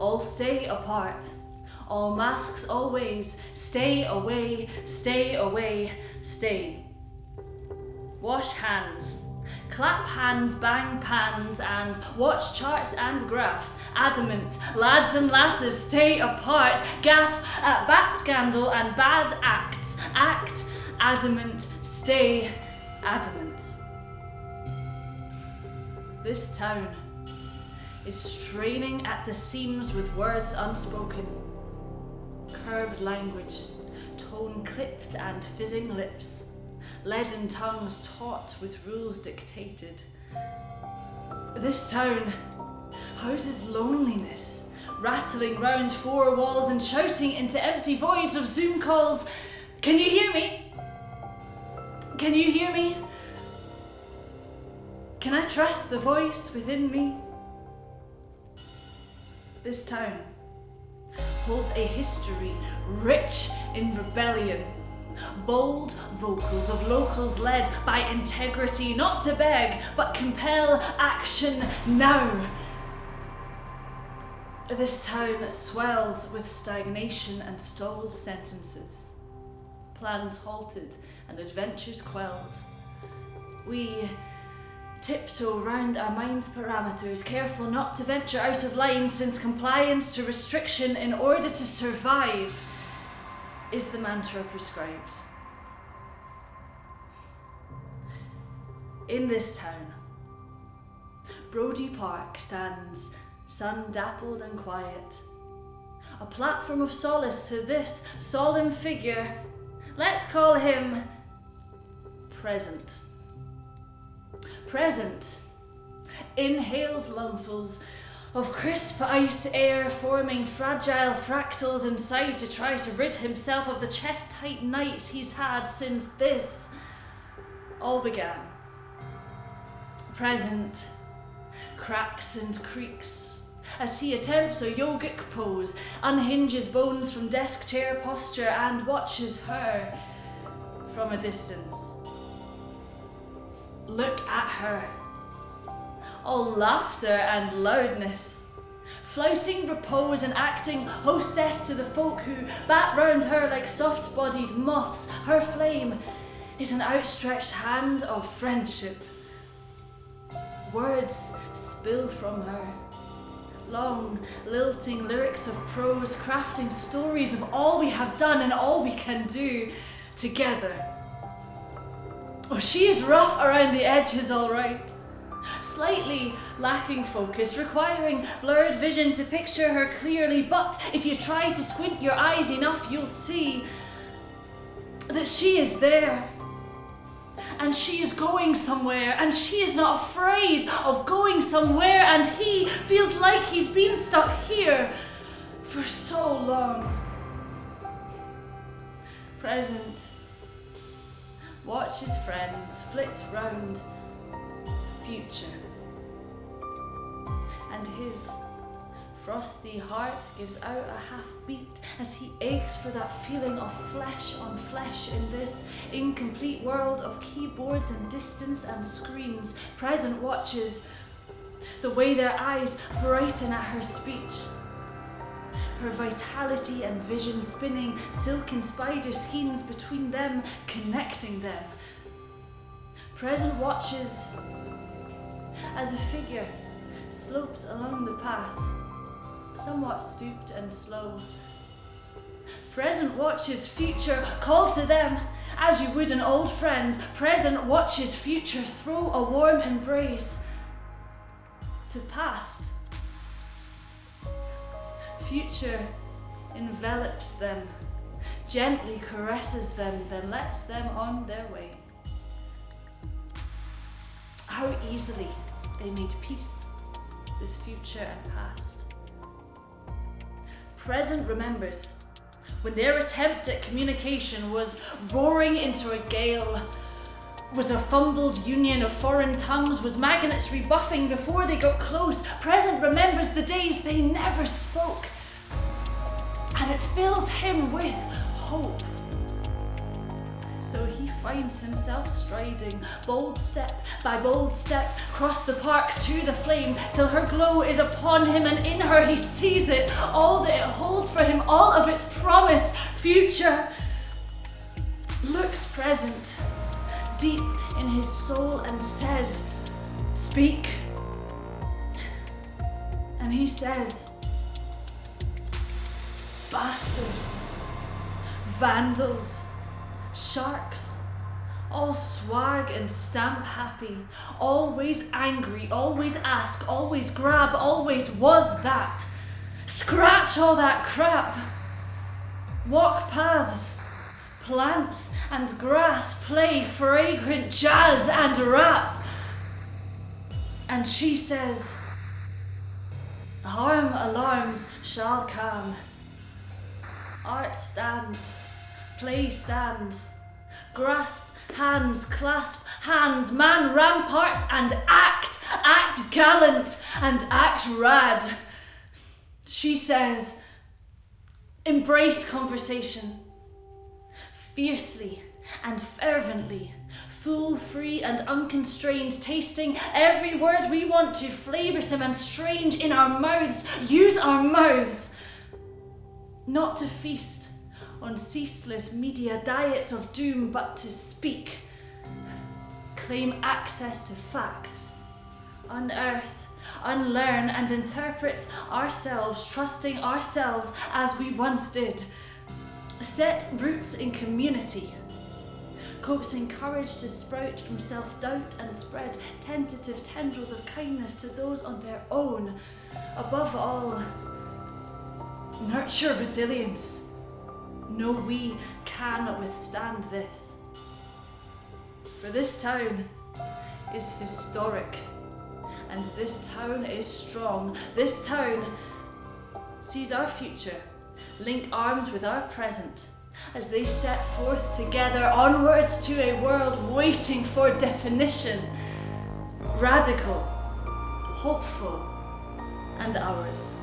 all stay apart. All masks always, stay away, stay away, stay. Wash hands, clap hands, bang pans, and watch charts and graphs. Adamant, lads and lasses, stay apart. Gasp at bat scandal and bad acts. Act, adamant, stay adamant. This town is straining at the seams with words unspoken. Curbed language, tone clipped and fizzing lips. Leaden tongues taught with rules dictated. This town houses loneliness, rattling round four walls and shouting into empty voids of Zoom calls. Can you hear me? Can you hear me? Can I trust the voice within me? This town holds a history rich in rebellion. Bold vocals of locals led by integrity, not to beg, but compel action now. This town swells with stagnation and stalled sentences. Plans halted and adventures quelled. We tiptoe round our mind's parameters, careful not to venture out of line, since compliance to restriction in order to survive is the mantra prescribed. In this town, Brodie Park stands sun-dappled and quiet, a platform of solace to this solemn figure. Let's call him Present. Present inhales lungfuls of crisp ice air, forming fragile fractals inside to try to rid himself of the chest-tight nights he's had since this all began. Present cracks and creaks as he attempts a yogic pose, unhinges bones from desk chair posture, and watches her from a distance. Look at her, all laughter and loudness, flouting repose and acting hostess to the folk who bat round her like soft-bodied moths. Her flame is an outstretched hand of friendship. Words spill from her, long, lilting lyrics of prose, crafting stories of all we have done and all we can do together. Oh, she is rough around the edges, all right. Slightly lacking focus, requiring blurred vision to picture her clearly, but if you try to squint your eyes enough, you'll see that she is there. And she is going somewhere, and she is not afraid of going somewhere, and he feels like he's been stuck here for so long. Present watch his friends flit round future, and his frosty heart gives out a half beat as he aches for that feeling of flesh on flesh in this incomplete world of keyboards and distance and screens. Present watches the way their eyes brighten at her speech, her vitality and vision spinning silken spider skeins between them, connecting them. Present watches as a figure slopes along the path, somewhat stooped and slow. Present watches future call to them as you would an old friend. Present watches future throw a warm embrace to past. Future envelops them, gently caresses them, then lets them on their way. How easily they made peace, this future and past. Present remembers when their attempt at communication was roaring into a gale, was a fumbled union of foreign tongues, was magnets rebuffing before they got close. Present remembers the days they never spoke, and it fills him with hope. So he finds himself striding, bold step by bold step, across the park to the flame, till her glow is upon him, and in her he sees it, all that it holds for him, all of its promise, future. Looks present, deep in his soul, and says, "Speak." And he says, "Bastards, vandals, sharks, all swag and stamp happy, always angry, always ask, always grab, always was that. Scratch all that crap. Walk paths, plants and grass, play fragrant jazz and rap." And she says, "Harm alarms shall calm. Art stands, play stands, grasp hands, clasp hands, man ramparts and act gallant and act rad." She says, "Embrace conversation, fiercely and fervently, fool-free and unconstrained, tasting every word we want to, flavoursome and strange in our mouths. Use our mouths, not to feast on ceaseless media diets of doom, but to speak. Claim access to facts, unearth, unlearn and interpret ourselves, trusting ourselves as we once did. Set roots in community, coaxing courage to sprout from self-doubt and spread tentative tendrils of kindness to those on their own. Above all, nurture resilience. Know we can withstand this. For this town is historic, and this town is strong. This town sees our future link arms with our present as they set forth together onwards to a world waiting for definition, radical, hopeful, and ours."